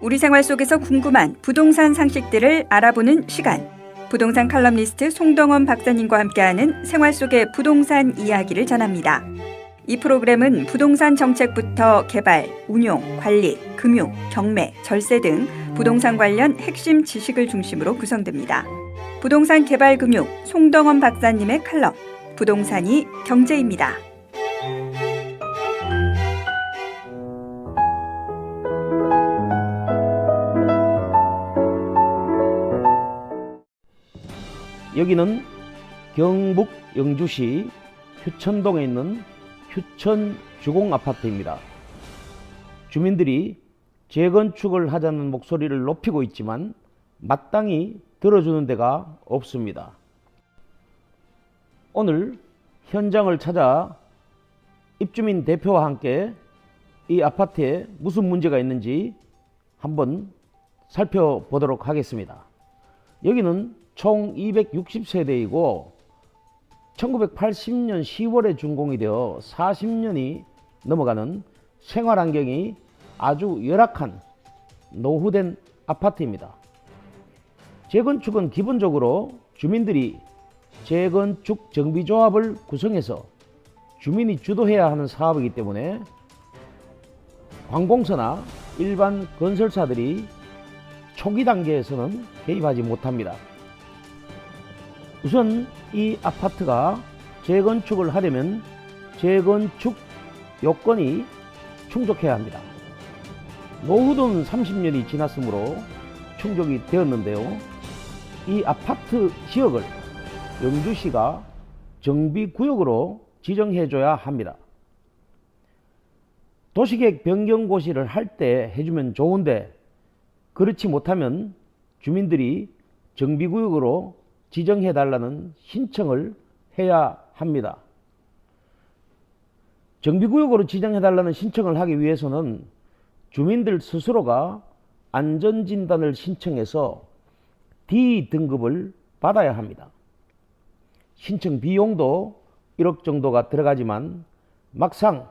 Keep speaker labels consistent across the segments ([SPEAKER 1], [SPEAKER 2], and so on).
[SPEAKER 1] 우리 생활 속에서 궁금한 부동산 상식들을 알아보는 시간. 부동산 칼럼니스트 송동원 박사님과 함께하는 생활 속의 부동산 이야기를 전합니다. 이 프로그램은 부동산 정책부터 개발, 운용, 관리, 금융, 경매, 절세 등 부동산 관련 핵심 지식을 중심으로 구성됩니다. 부동산 개발 금융 송동원 박사님의 칼럼, 부동산이 경제입니다.
[SPEAKER 2] 여기는 경북 영주시 휴천동에 있는 휴천주공아파트입니다. 주민들이 재건축을 하자는 목소리를 높이고 있지만 마땅히 들어주는 데가 없습니다. 오늘 현장을 찾아 입주민 대표와 함께 이 아파트에 무슨 문제가 있는지 한번 살펴보도록 하겠습니다. 여기는 총 260세대이고 1980년 10월에 준공이 되어 40년이 넘어가는 생활환경이 아주 열악한 노후된 아파트입니다. 재건축은 기본적으로 주민들이 재건축 정비조합을 구성해서 주민이 주도해야 하는 사업이기 때문에 관공서나 일반 건설사들이 초기 단계에서는 개입하지 못합니다. 우선 이 아파트가 재건축을 하려면 재건축 요건이 충족해야 합니다. 노후는 30년이 지났으므로 충족이 되었는데요. 이 아파트 지역을 영주시가 정비구역으로 지정해줘야 합니다. 도시계획 변경고시를 할 때 해주면 좋은데 그렇지 못하면 주민들이 정비구역으로 지정해달라는 신청을 해야 합니다. 정비구역으로 지정해달라는 신청을 하기 위해서는 주민들 스스로가 안전진단을 신청해서 D등급을 받아야 합니다. 신청 비용도 1억 정도가 들어가지만 막상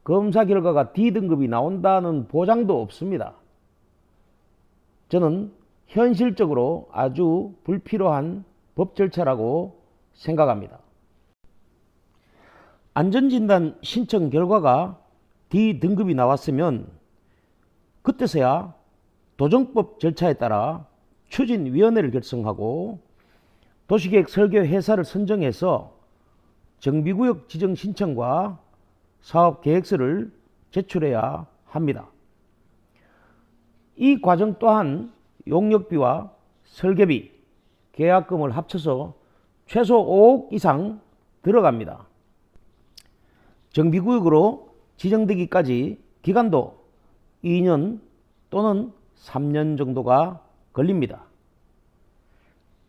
[SPEAKER 2] 검사 결과가 D등급이 나온다는 보장도 없습니다. 저는 현실적으로 아주 불필요한 법 절차라고 생각합니다. 안전진단 신청 결과가 D등급이 나왔으면 그때서야 도정법 절차에 따라 추진위원회를 결성하고 도시계획 설계 회사를 선정해서 정비구역 지정 신청과 사업계획서를 제출해야 합니다. 이 과정 또한 용역비와 설계비, 계약금을 합쳐서 최소 5억 이상 들어갑니다. 정비구역으로 지정되기까지 기간도 2년 또는 3년 정도가 걸립니다.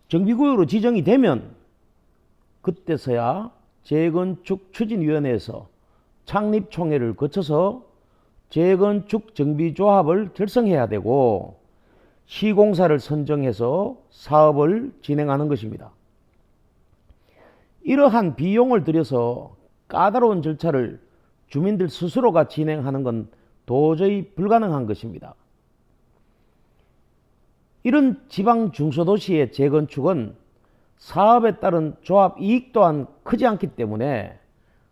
[SPEAKER 2] 정비구역으로 지정이 되면 그때서야 재건축 추진위원회에서 창립총회를 거쳐서 재건축 정비조합을 결성해야 되고 시공사를 선정해서 사업을 진행하는 것입니다. 이러한 비용을 들여서 까다로운 절차를 주민들 스스로가 진행하는 건 도저히 불가능한 것입니다. 이런 지방 중소도시의 재건축은 사업에 따른 조합 이익 또한 크지 않기 때문에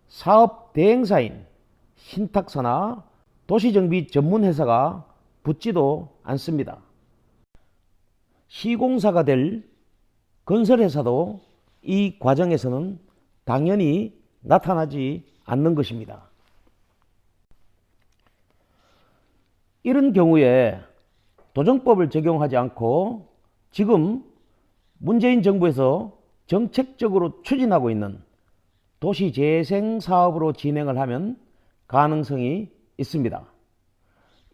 [SPEAKER 2] 사업 대행사인 신탁사나 도시정비 전문회사가 붙지도 않습니다. 시공사가 될 건설회사도 이 과정에서는 당연히 나타나지 않는 것입니다. 이런 경우에 도정법을 적용하지 않고 지금 문재인 정부에서 정책적으로 추진하고 있는 도시재생 사업으로 진행을 하면 가능성이 있습니다.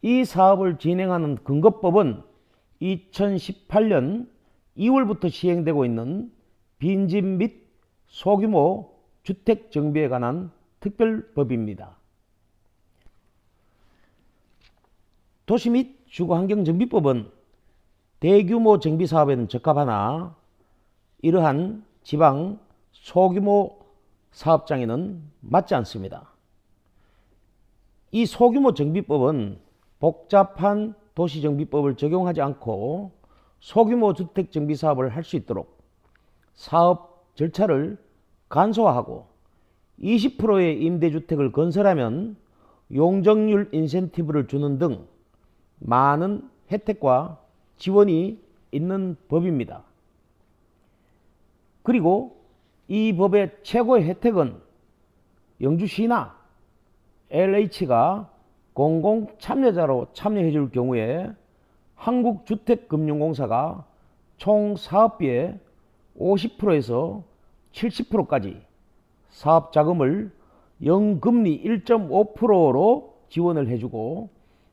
[SPEAKER 2] 이 사업을 진행하는 근거법은 2018년 2월부터 시행되고 있는 빈집 및 소규모 주택 정비에 관한 특별법입니다. 도시 및 주거환경정비법은 대규모 정비사업에는 적합하나 이러한 지방 소규모 사업장에는 맞지 않습니다. 이 소규모 정비법은 복잡한 도시정비법을 적용하지 않고 소규모 주택정비 사업을 할 수 있도록 사업 절차를 간소화하고 20%의 임대주택을 건설하면 용적률 인센티브를 주는 등 많은 혜택과 지원이 있는 법입니다. 그리고 이 법의 최고의 혜택은 영주시나 LH가 공공 참여자로 참여해 줄 경우에 한국주택금융공사가 총 사업비의 50%에서 70%까지 사업 자금을 영금리 1.5%로 지원을 해주고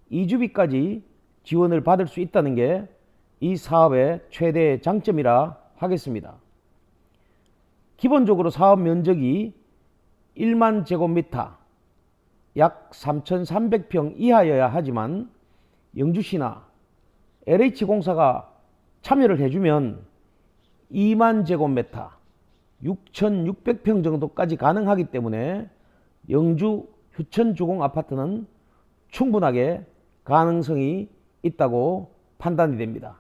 [SPEAKER 2] 이주비까지 지원을 받을 수 있다는 게 이 사업의 최대 장점이라 하겠습니다. 기본적으로 사업 면적이 1만 제곱미터 약 3,300평 이하여야 하지만 영주시나 LH공사가 참여를 해주면 2만 제곱미터 6,600평 정도까지 가능하기 때문에 영주 휴천주공 아파트는 충분하게 가능성이 있다고 판단이 됩니다.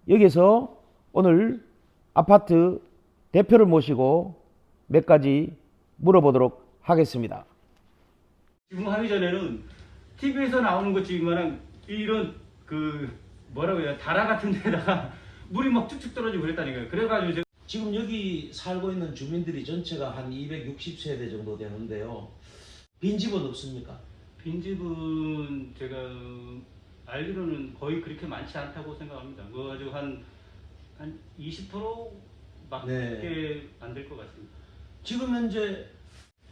[SPEAKER 2] 여기서 오늘 아파트 대표를 모시고 몇 가지 물어보도록 하겠습니다.
[SPEAKER 3] 지금 하기 전에는 TV에서 나오는 것지만 이런 뭐라고 해야 다라 같은 데다가 물이 막 쭉쭉 떨어지고 그랬다니까요. 그래가지고
[SPEAKER 2] 지금 여기 살고 있는 주민들이 전체가 한 260세대 정도 되는데요. 빈집은 없습니까?
[SPEAKER 3] 빈집은 제가 알기로는 거의 그렇게 많지 않다고 생각합니다. 그래가지고 한 20%밖에 안 될 것 같습니다.
[SPEAKER 2] 지금 현재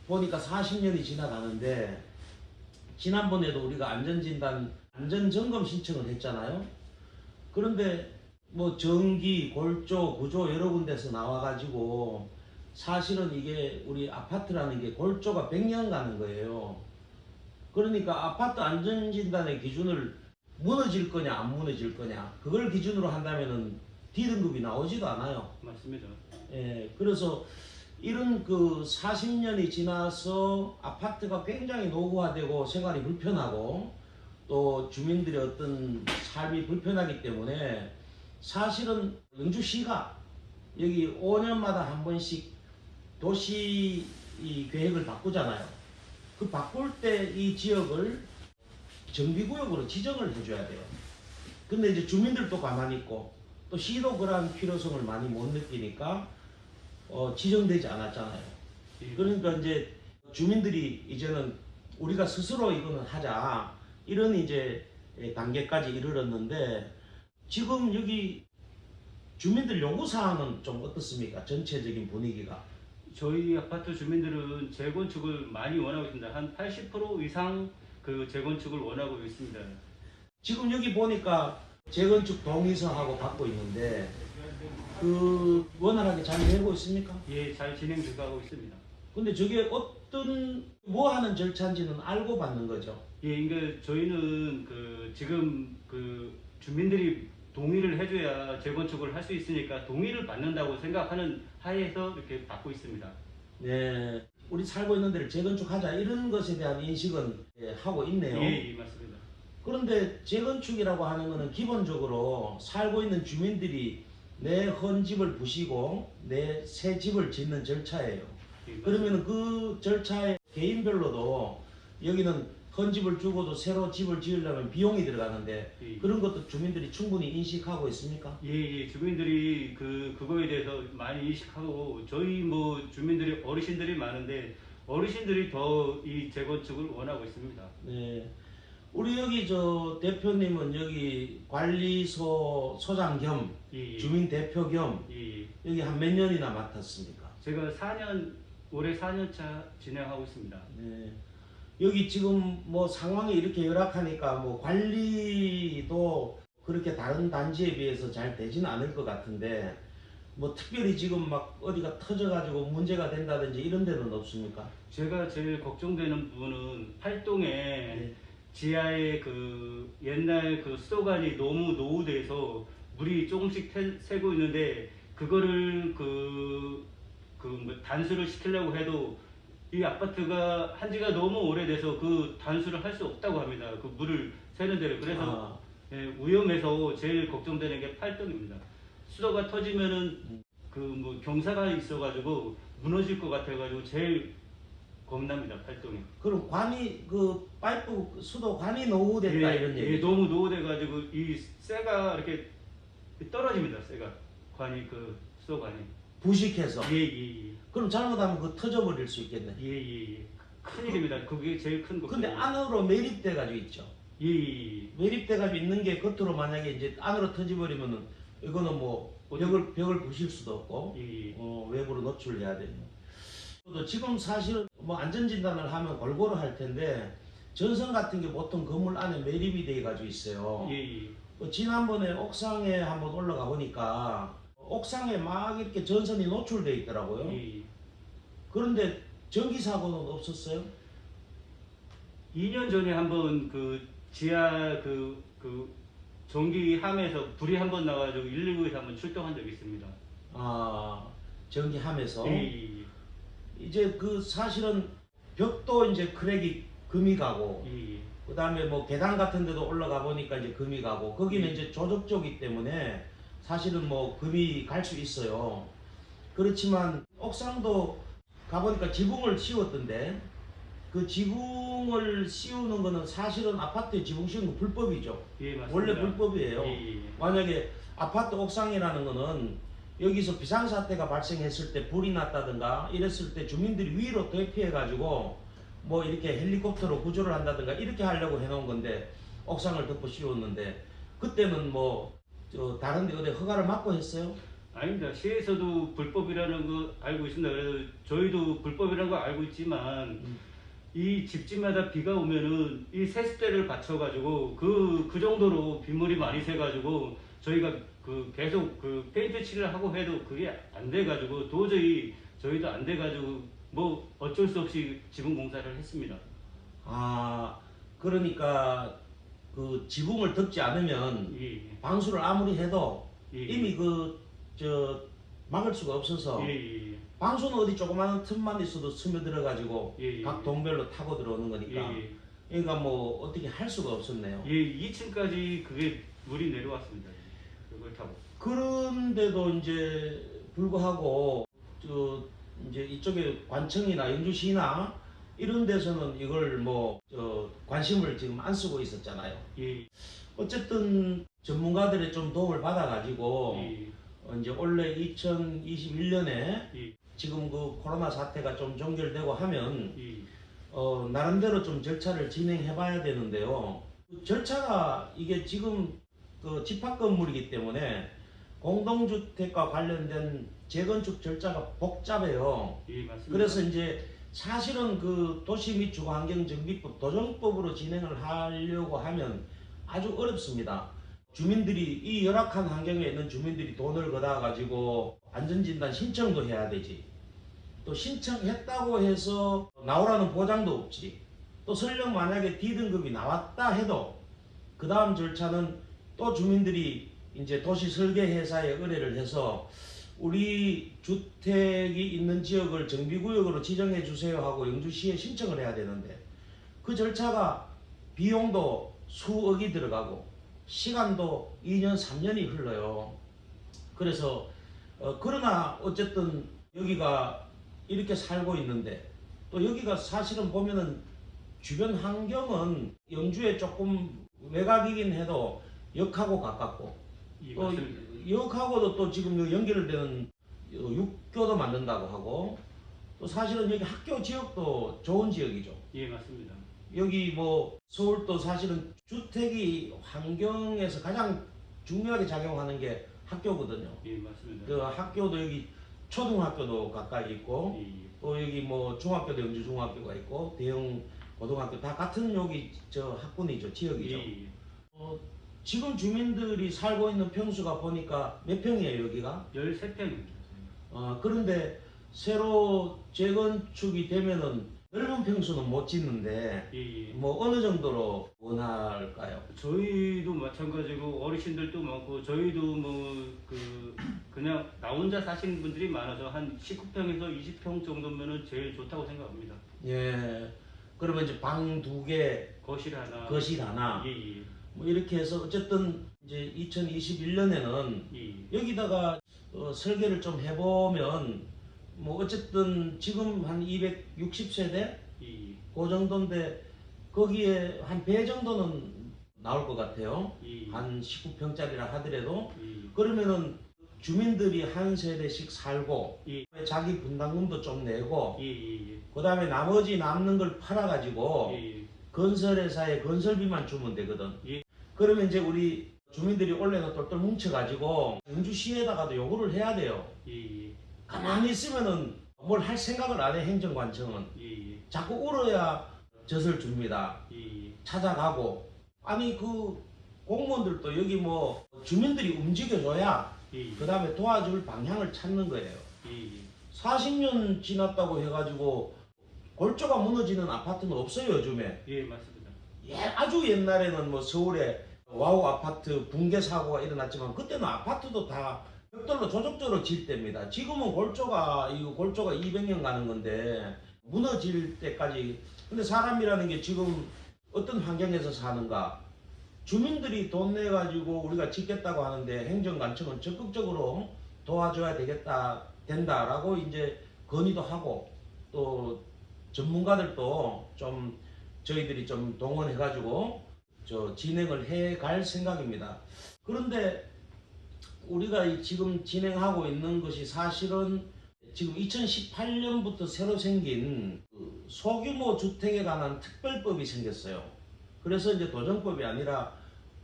[SPEAKER 2] 보니까 40년이 지나가는데 지난번에도 우리가 안전진단, 안전점검 신청을 했잖아요. 그런데 뭐 전기, 골조, 구조 여러 군데서 나와가지고 사실은 이게 우리 아파트라는 게 골조가 100년 가는 거예요. 그러니까 아파트 안전진단의 기준을 무너질 거냐 안 무너질 거냐 그걸 기준으로 한다면은 D등급이 나오지도 않아요.
[SPEAKER 3] 맞습니다.
[SPEAKER 2] 예, 그래서 이런 40년이 지나서 아파트가 굉장히 노후화되고 생활이 불편하고 또 주민들의 어떤 삶이 불편하기 때문에 사실은 영주시가 여기 5년마다 한 번씩 도시 계획을 바꾸잖아요. 그 바꿀 때 이 지역을 정비구역으로 지정을 해줘야 돼요. 근데 이제 주민들도 가만히 있고 또 시도 그러한 필요성을 많이 못 느끼니까 지정되지 않았잖아요. 그러니까 이제 주민들이 이제는 우리가 스스로 이거는 하자 이런 이제 단계까지 이르렀는데 지금 여기 주민들 요구사항은 좀 어떻습니까? 전체적인 분위기가.
[SPEAKER 3] 저희 아파트 주민들은 재건축을 많이 원하고 있습니다. 한 80% 이상 재건축을 원하고 있습니다.
[SPEAKER 2] 지금 여기 보니까 재건축 동의서하고 받고 있는데 원활하게 잘 되고 있습니까?
[SPEAKER 3] 예, 잘 진행되고 있습니다.
[SPEAKER 2] 근데 저게 어떤 뭐 하는 절차인지는 알고 받는 거죠?
[SPEAKER 3] 예, 그러니까 저희는 지금 주민들이 동의를 해줘야 재건축을 할 수 있으니까 동의를 받는다고 생각하는 하에서 이렇게 받고 있습니다.
[SPEAKER 2] 네, 우리 살고 있는 데를 재건축하자 이런 것에 대한 인식은 하고 있네요.
[SPEAKER 3] 예, 맞습니다.
[SPEAKER 2] 그런데 재건축이라고 하는 것은 기본적으로 살고 있는 주민들이 내 헌집을 부시고 내 새 집을 짓는 절차예요.
[SPEAKER 3] 예,
[SPEAKER 2] 그러면 그 절차에 개인별로도 여기는 헌집을 주고도 새로 집을 지으려면 비용이 들어가는데
[SPEAKER 3] 예.
[SPEAKER 2] 그런 것도 주민들이 충분히 인식하고 있습니까?
[SPEAKER 3] 예, 주민들이 그거에 대해서 많이 인식하고 저희 주민들이 어르신들이 많은데 어르신들이 더 이 재건축을 원하고 있습니다.
[SPEAKER 2] 네. 우리 여기 대표님은 여기 관리소 소장 겸
[SPEAKER 3] 예.
[SPEAKER 2] 주민 대표 겸
[SPEAKER 3] 예.
[SPEAKER 2] 여기 한 몇 년이나 맡았습니까?
[SPEAKER 3] 제가 올해 4년차 진행하고 있습니다.
[SPEAKER 2] 네. 여기 지금 상황이 이렇게 열악하니까 관리도 그렇게 다른 단지에 비해서 잘 되지는 않을 것 같은데 특별히 지금 막 어디가 터져가지고 문제가 된다든지 이런 데는 없습니까?
[SPEAKER 3] 제가 제일 걱정되는 부분은 팔동에
[SPEAKER 2] 네.
[SPEAKER 3] 지하에 옛날 수도관이 너무 노후돼서 물이 조금씩 새고 있는데 그거를 단수를 시키려고 해도 이 아파트가 한 지가 너무 오래돼서 그 단수를 할 수 없다고 합니다. 그 물을 새는 데를. 그래서 예, 위험해서 제일 걱정되는 게 8동입니다. 수도가 터지면은 그 뭐 경사가 있어가지고 무너질 것 같아가지고 제일 겁납니다. 8동이.
[SPEAKER 2] 그럼 관이 그 파이프 수도 관이 노후됐다 이런
[SPEAKER 3] 예,
[SPEAKER 2] 얘기.
[SPEAKER 3] 너무 노후돼가지고 이 쇠가 이렇게 떨어집니다. 쇠가 관이 그 수도관이.
[SPEAKER 2] 부식해서.
[SPEAKER 3] 예예예.
[SPEAKER 2] 그럼 잘못하면 그 터져버릴 수 있겠네.
[SPEAKER 3] 예예예. 큰일입니다. 그게 제일 큰 걱정.
[SPEAKER 2] 근데 안으로 매립돼 가지고 있죠.
[SPEAKER 3] 예예예.
[SPEAKER 2] 매립돼 가지고 있는 게 겉으로 만약에 이제 안으로 터져버리면은 이거는 뭐 벽을 부실 수도 없고
[SPEAKER 3] 예.
[SPEAKER 2] 외부로 노출해야 되는. 또 지금 사실은 뭐 안전진단을 하면 골고루 할 텐데 전선 같은 게 보통 건물 안에 매립이 돼 가지고 있어요.
[SPEAKER 3] 예예.
[SPEAKER 2] 지난번에 옥상에 한번 올라가 보니까 옥상에 막 이렇게 전선이 노출돼 있더라고요.
[SPEAKER 3] 예.
[SPEAKER 2] 그런데 전기 사고는 없었어요?
[SPEAKER 3] 2년 전에 한번 그 지하 그 전기함에서 불이 한번 나가지고 119에서 한번 출동한 적이 있습니다.
[SPEAKER 2] 아, 전기함에서.
[SPEAKER 3] 예.
[SPEAKER 2] 이제 그 사실은 벽도 이제 크랙이 금이 가고
[SPEAKER 3] 예.
[SPEAKER 2] 그다음에 뭐 계단 같은 데도 올라가 보니까 이제 금이 가고 거기는
[SPEAKER 3] 예.
[SPEAKER 2] 이제 조적조기 때문에 사실은 뭐 금이 갈 수 있어요. 그렇지만 옥상도 가보니까 지붕을 씌웠던데 그 지붕을 씌우는 거는 사실은 아파트에 지붕 씌우는 거 불법이죠.
[SPEAKER 3] 예, 맞습니다.
[SPEAKER 2] 원래 불법이에요.
[SPEAKER 3] 예.
[SPEAKER 2] 만약에 아파트 옥상이라는 거는 여기서 비상사태가 발생했을 때 불이 났다든가 이랬을 때 주민들이 위로 대피해 가지고 뭐 이렇게 헬리콥터로 구조를 한다든가 이렇게 하려고 해놓은 건데 옥상을 덮어 씌웠는데 그때는 뭐 다른 데 어디 허가를 받고 했어요?
[SPEAKER 3] 아닙니다. 시에서도 불법이라는 거 알고 있습니다. 그래서 저희도 불법이라는 거 알고 있지만 이 집집마다 비가 오면은 이 세습대를 받쳐가지고 그 정도로 빗물이 많이 새가지고 저희가 그 계속 그 페인트 칠을 하고 해도 그게 안 돼가지고 도저히 저희도 안 돼가지고 뭐 어쩔 수 없이 지붕 공사를 했습니다.
[SPEAKER 2] 아, 그러니까 그 지붕을 덮지 않으면
[SPEAKER 3] 예.
[SPEAKER 2] 방수를 아무리 해도
[SPEAKER 3] 예.
[SPEAKER 2] 이미 막을 수가 없어서
[SPEAKER 3] 예.
[SPEAKER 2] 방수는 어디 조그마한 틈만 있어도 스며들어 가지고
[SPEAKER 3] 예.
[SPEAKER 2] 각 동별로 타고 들어오는 거니까
[SPEAKER 3] 예.
[SPEAKER 2] 그러니까 뭐 어떻게 할 수가 없었네요.
[SPEAKER 3] 예. 2층까지 그게 물이 내려왔습니다. 그걸 타고.
[SPEAKER 2] 그런데도 이제 불구하고 이제 이쪽에 관청이나 영주시나 이런 데서는 이걸 뭐 관심을 지금 안 쓰고 있었잖아요.
[SPEAKER 3] 예.
[SPEAKER 2] 어쨌든 전문가들의 좀 도움을 받아가지고
[SPEAKER 3] 예.
[SPEAKER 2] 이제 원래 2021년에
[SPEAKER 3] 예.
[SPEAKER 2] 지금 그 코로나 사태가 좀 종결되고 하면
[SPEAKER 3] 예.
[SPEAKER 2] 나름대로 좀 절차를 진행해봐야 되는데요. 그 절차가 이게 지금 그 집합 건물이기 때문에 공동주택과 관련된 재건축 절차가 복잡해요.
[SPEAKER 3] 예, 맞습니다.
[SPEAKER 2] 그래서 이제 사실은 그 도시 및 주거환경정비법 도정법으로 진행을 하려고 하면 아주 어렵습니다. 주민들이 이 열악한 환경에 있는 주민들이 돈을 걷어 가지고 안전진단 신청도 해야 되지. 또 신청했다고 해서 나오라는 보장도 없지. 또 설령 만약에 D등급이 나왔다 해도 그 다음 절차는 또 주민들이 이제 도시설계회사에 의뢰를 해서 우리 주택이 있는 지역을 정비구역으로 지정해 주세요 하고 영주시에 신청을 해야 되는데 그 절차가 비용도 수억이 들어가고 시간도 2년 3년이 흘러요. 그래서 그러나 어쨌든 여기가 이렇게 살고 있는데 또 여기가 사실은 보면은 주변 환경은 영주에 조금 외곽이긴 해도 역하고 가깝고
[SPEAKER 3] 예,
[SPEAKER 2] 또
[SPEAKER 3] 맞습니다.
[SPEAKER 2] 역하고도 또 지금 연결되는 육교도 만든다고 하고 또 사실은 여기 학교 지역도 좋은 지역이죠.
[SPEAKER 3] 예, 맞습니다.
[SPEAKER 2] 여기 뭐 서울도 사실은 주택이 환경에서 가장 중요하게 작용하는 게 학교거든요.
[SPEAKER 3] 예, 맞습니다.
[SPEAKER 2] 그 학교도 여기 초등학교도 가까이 있고
[SPEAKER 3] 예,
[SPEAKER 2] 또 여기 뭐 중학교도 영주 중학교가 있고 대형 고등학교 다 같은 여기 학군이죠. 지역이죠.
[SPEAKER 3] 예.
[SPEAKER 2] 지금 주민들이 살고 있는 평수가 보니까 몇 평이에요 여기가?
[SPEAKER 3] 13평입니다.
[SPEAKER 2] 그런데 새로 재건축이 되면은 넓은 평수는 못 짓는데
[SPEAKER 3] 예, 예.
[SPEAKER 2] 뭐 어느 정도로 원할까요?
[SPEAKER 3] 저희도 마찬가지고 어르신들도 많고 저희도 그냥 나 혼자 사시는 분들이 많아서 한 19평에서 20평 정도면은 제일 좋다고 생각합니다.
[SPEAKER 2] 예. 그러면 이제 방 2개,
[SPEAKER 3] 거실 하나.
[SPEAKER 2] 거실 하나.
[SPEAKER 3] 예, 예.
[SPEAKER 2] 뭐 이렇게 해서 어쨌든 이제 2021년에는
[SPEAKER 3] 예.
[SPEAKER 2] 여기다가 설계를 좀 해보면 뭐 어쨌든 지금 한 260세대
[SPEAKER 3] 예.
[SPEAKER 2] 그 정도인데 거기에 한 배 정도는 나올 것 같아요.
[SPEAKER 3] 예.
[SPEAKER 2] 한 19평짜리라 하더라도
[SPEAKER 3] 예.
[SPEAKER 2] 그러면은 주민들이 한 세대씩 살고
[SPEAKER 3] 예.
[SPEAKER 2] 자기 분담금도 좀 내고
[SPEAKER 3] 예, 예,
[SPEAKER 2] 그 다음에 나머지 남는 걸 팔아가지고
[SPEAKER 3] 예.
[SPEAKER 2] 건설회사에 건설비만 주면 되거든.
[SPEAKER 3] 예.
[SPEAKER 2] 그러면 이제 우리 주민들이 원래는 똘똘 뭉쳐가지고 영주시에다가도 요구를 해야 돼요.
[SPEAKER 3] 예, 예.
[SPEAKER 2] 가만히 있으면은 뭘 할 생각을 안 해, 행정관청은.
[SPEAKER 3] 예, 예.
[SPEAKER 2] 자꾸 울어야 젖을 줍니다.
[SPEAKER 3] 예.
[SPEAKER 2] 찾아가고. 아니, 그 공무원들도 여기 뭐 주민들이 움직여줘야
[SPEAKER 3] 예.
[SPEAKER 2] 그 다음에 도와줄 방향을 찾는 거예요.
[SPEAKER 3] 예.
[SPEAKER 2] 40년 지났다고 해가지고 골조가 무너지는 아파트는 없어요, 요즘에.
[SPEAKER 3] 예, 맞습니다.
[SPEAKER 2] 예, 아주 옛날에는 뭐 서울에 와우 아파트 붕괴 사고가 일어났지만 그때는 아파트도 다 벽돌로 조적조적 질 때입니다. 지금은 골조가 200년 가는 건데 무너질 때까지. 근데 사람이라는 게 지금 어떤 환경에서 사는가? 주민들이 돈 내 가지고 우리가 짓겠다고 하는데 행정관청은 적극적으로 도와줘야 된다라고 이제 건의도 하고 또 전문가들도 좀 저희들이 좀 동원해 가지고 진행을 해 갈 생각입니다. 그런데 우리가 지금 진행하고 있는 것이 사실은 지금 2018년부터 새로 생긴 그 소규모 주택에 관한 특별법이 생겼어요. 그래서 이제 도정법이 아니라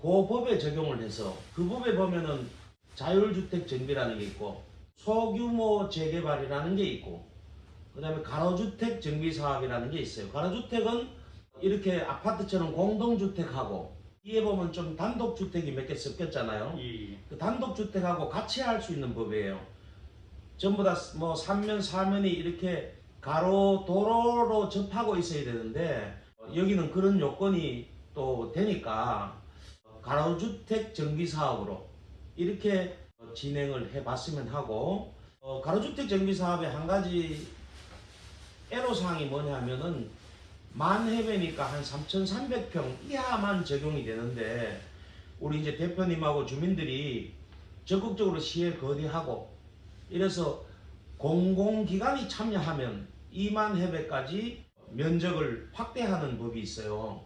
[SPEAKER 2] 그 법에 적용을 해서 그 법에 보면은 자율주택 정비라는 게 있고 소규모 재개발이라는 게 있고 그 다음에 가로주택 정비사업이라는 게 있어요. 가로주택은 이렇게 아파트처럼 공동주택하고 뒤에 보면 좀 단독주택이 몇 개 섞였잖아요.
[SPEAKER 3] 예.
[SPEAKER 2] 그 단독주택하고 같이 할 수 있는 법이에요. 전부 다 뭐 3면 4면이 이렇게 가로 도로로 접하고 있어야 되는데 여기는 그런 요건이 또 되니까 가로주택 정비사업으로 이렇게 진행을 해봤으면 하고 가로주택 정비사업의 한 가지 애로사항이 뭐냐면은 만해배니까 한 3,300평 이하만 적용이 되는데 우리 이제 대표님하고 주민들이 적극적으로 시에 건의하고 이래서 공공기관이 참여하면 2만 해배까지 면적을 확대하는 법이 있어요.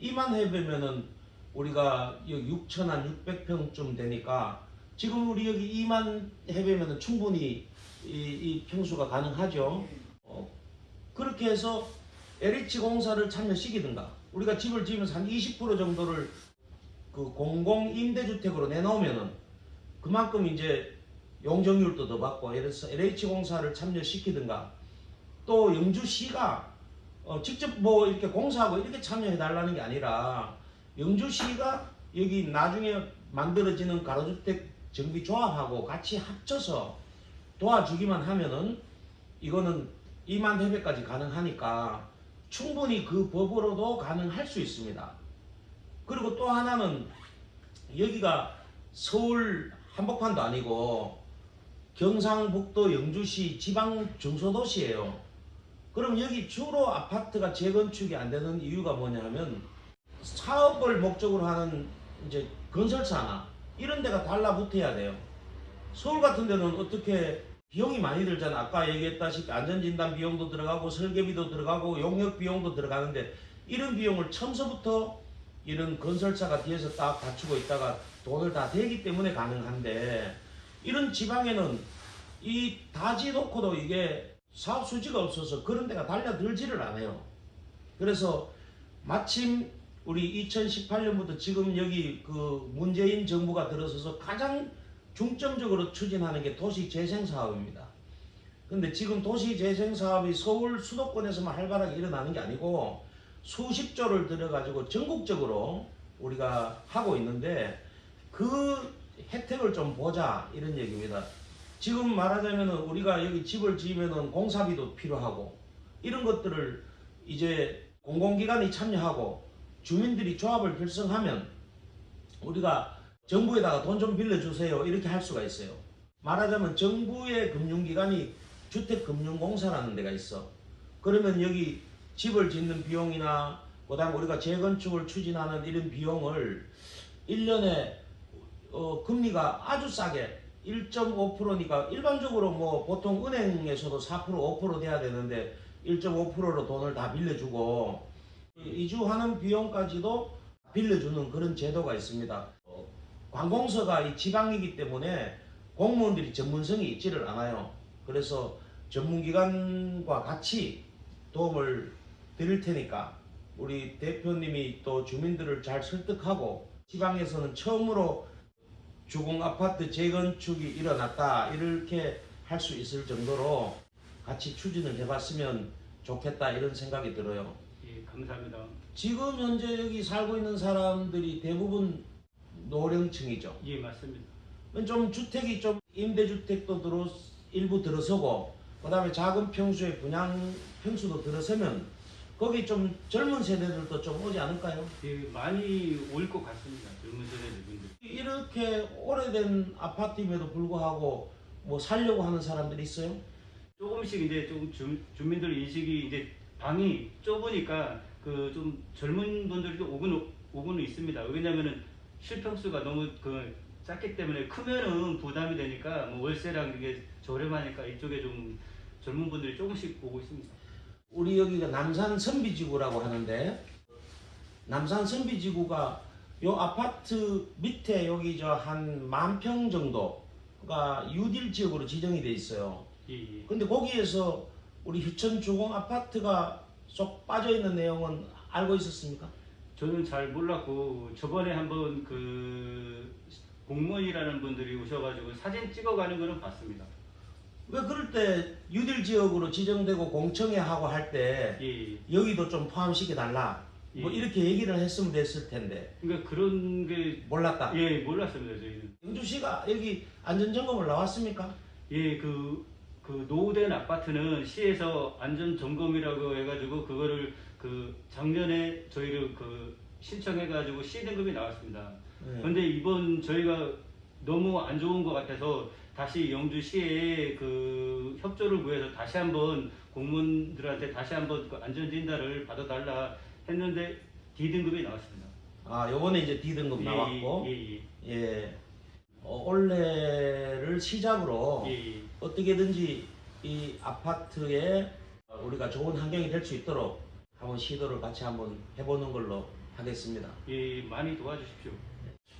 [SPEAKER 2] 2만 해배면은 우리가 6,600평쯤 되니까 지금 우리 여기 2만 해배면은 충분히 이 평수가 가능하죠. 그렇게 해서 LH 공사를 참여시키든가 우리가 집을 지으면서 한 20% 정도를 그 공공 임대주택으로 내놓으면은 그만큼 이제 용적률도 더 받고 이래서 LH 공사를 참여시키든가 또 영주시가 직접 뭐 이렇게 공사하고 이렇게 참여해 달라는 게 아니라 영주시가 여기 나중에 만들어지는 가로주택 정비조합하고 같이 합쳐서 도와주기만 하면은 이거는 2만 회배까지 가능하니까 충분히 그 법으로도 가능할 수 있습니다. 그리고 또 하나는 여기가 서울 한복판도 아니고 경상북도 영주시 지방 중소도시예요. 그럼 여기 주로 아파트가 재건축이 안 되는 이유가 뭐냐 하면 사업을 목적으로 하는 이제 건설사나 이런 데가 달라붙어야 돼요. 서울 같은 데는 어떻게 비용이 많이 들잖아. 아까 얘기했다시피 안전진단 비용도 들어가고 설계비도 들어가고 용역 비용도 들어가는데 이런 비용을 처음서부터 이런 건설사가 뒤에서 딱 갖추고 있다가 돈을 다 대기 때문에 가능한데 이런 지방에는 이 다지 놓고도 이게 사업 수지가 없어서 그런 데가 달려들지를 않아요. 그래서 마침 우리 2018년부터 지금 여기 그 문재인 정부가 들어서서 가장 중점적으로 추진하는 게 도시재생사업입니다. 근데 지금 도시재생사업이 서울 수도권에서만 활발하게 일어나는 게 아니고 수십 조를 들여가지고 전국적으로 우리가 하고 있는데 그 혜택을 좀 보자 이런 얘기입니다. 지금 말하자면 우리가 여기 집을 지으면 공사비도 필요하고 이런 것들을 이제 공공기관이 참여하고 주민들이 조합을 결성하면 우리가 정부에다가 돈 좀 빌려주세요 이렇게 할 수가 있어요. 말하자면 정부의 금융기관이 주택금융공사라는 데가 있어. 그러면 여기 집을 짓는 비용이나 그다음 우리가 재건축을 추진하는 이런 비용을 1년에 금리가 아주 싸게 1.5%니까 일반적으로 뭐 보통 은행에서도 4% 5% 돼야 되는데 1.5%로 돈을 다 빌려주고 이주하는 비용까지도 빌려주는 그런 제도가 있습니다. 관공서가 이 지방이기 때문에 공무원들이 전문성이 있지를 않아요. 그래서 전문기관과 같이 도움을 드릴 테니까 우리 대표님이 또 주민들을 잘 설득하고 지방에서는 처음으로 주공아파트 재건축이 일어났다 이렇게 할 수 있을 정도로 같이 추진을 해봤으면 좋겠다 이런 생각이 들어요.
[SPEAKER 3] 예, 감사합니다.
[SPEAKER 2] 지금 현재 여기 살고 있는 사람들이 대부분 노령층이죠.
[SPEAKER 3] 예, 맞습니다.
[SPEAKER 2] 좀 주택이 좀 임대주택도 일부 들어서고 그다음에 작은 평수의 분양 평수도 들어서면 거기 좀 젊은 세대들도 좀 오지 않을까요?
[SPEAKER 3] 예, 많이 올 것 같습니다. 젊은 세대들 분들.
[SPEAKER 2] 이렇게 오래된 아파트임에도 불구하고 뭐 살려고 하는 사람들이 있어요?
[SPEAKER 3] 조금씩 이제 좀 주민들 인식이 이제 방이 좁으니까 그 좀 젊은 분들이 오고는 있습니다. 왜냐면은 실평수가 너무 그 작기 때문에 크면은 부담이 되니까 뭐 월세랑 이게 저렴하니까 이쪽에 좀 젊은 분들이 조금씩 오고 있습니다.
[SPEAKER 2] 우리 여기가 남산 선비지구라고 하는데 남산 선비지구가 요 아파트 밑에 여기 저 한 10,000평 정도가 유딜 지역으로 지정이 돼 있어요.
[SPEAKER 3] 예, 예.
[SPEAKER 2] 근데 거기에서 우리 휴천 주공 아파트가 쏙 빠져 있는 내용은 알고 있었습니까?
[SPEAKER 3] 저는 잘 몰랐고 저번에 한번 그 공무원이라는 분들이 오셔가지고 사진 찍어가는 거는 봤습니다.
[SPEAKER 2] 왜 그럴 때 유딜 지역으로 지정되고 공청회 하고 할 때
[SPEAKER 3] 예, 예.
[SPEAKER 2] 여기도 좀 포함시켜 달라 뭐
[SPEAKER 3] 예.
[SPEAKER 2] 이렇게 얘기를 했으면 됐을 텐데
[SPEAKER 3] 그러니까 그런 게
[SPEAKER 2] 몰랐다.
[SPEAKER 3] 예, 몰랐습니다. 저희는.
[SPEAKER 2] 영주시가 여기 안전점검을 나왔습니까?
[SPEAKER 3] 예, 그 노후된 아파트는 시에서 안전점검이라고 해가지고 그거를 그 작년에 저희를 그 신청해가지고 C등급이 나왔습니다.
[SPEAKER 2] 네.
[SPEAKER 3] 그런데 이번 저희가 너무 안 좋은 것 같아서 다시 영주시에 그 협조를 구해서 다시 한번 공무원들한테 다시 한번 그 안전진단을 받아달라 했는데 D등급이 나왔습니다.
[SPEAKER 2] 아 요번에 이제 D등급 나왔고 예. 올해를 시작으로
[SPEAKER 3] 예.
[SPEAKER 2] 어떻게든지 이 아파트에 우리가 좋은 환경이 될 수 있도록 한번 시도를 같이 한번 해보는 걸로 하겠습니다.
[SPEAKER 3] 예, 많이 도와주십시오.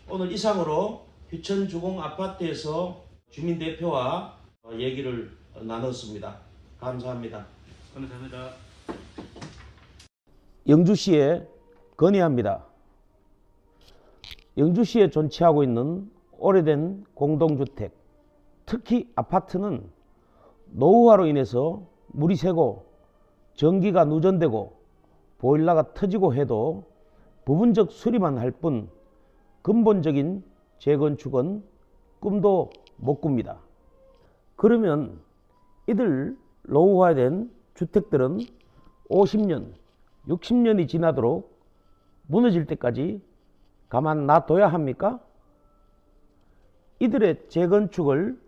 [SPEAKER 2] 오늘 이상으로 휴천 주공 아파트에서 주민 대표와 얘기를 나눴습니다. 감사합니다.
[SPEAKER 3] 감사합니다.
[SPEAKER 4] 영주시에 건의합니다. 영주시에 존치하고 있는 오래된 공동주택, 특히 아파트는 노후화로 인해서 물이 새고 전기가 누전되고 보일러가 터지고 해도 부분적 수리만 할 뿐 근본적인 재건축은 꿈도 못 꿉니다. 그러면 이들 노후화된 주택들은 50년, 60년이 지나도록 무너질 때까지 가만 놔둬야 합니까? 이들의 재건축을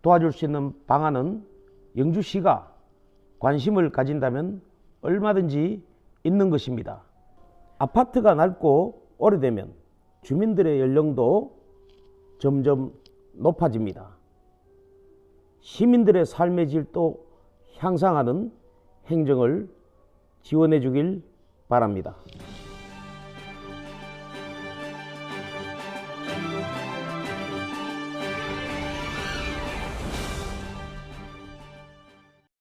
[SPEAKER 4] 도와줄 수 있는 방안은 영주시가 관심을 가진다면 얼마든지 있는 것입니다. 아파트가 낡고 오래되면 주민들의 연령도 점점 높아집니다. 시민들의 삶의 질도 향상하는 행정을 지원해 주길 바랍니다.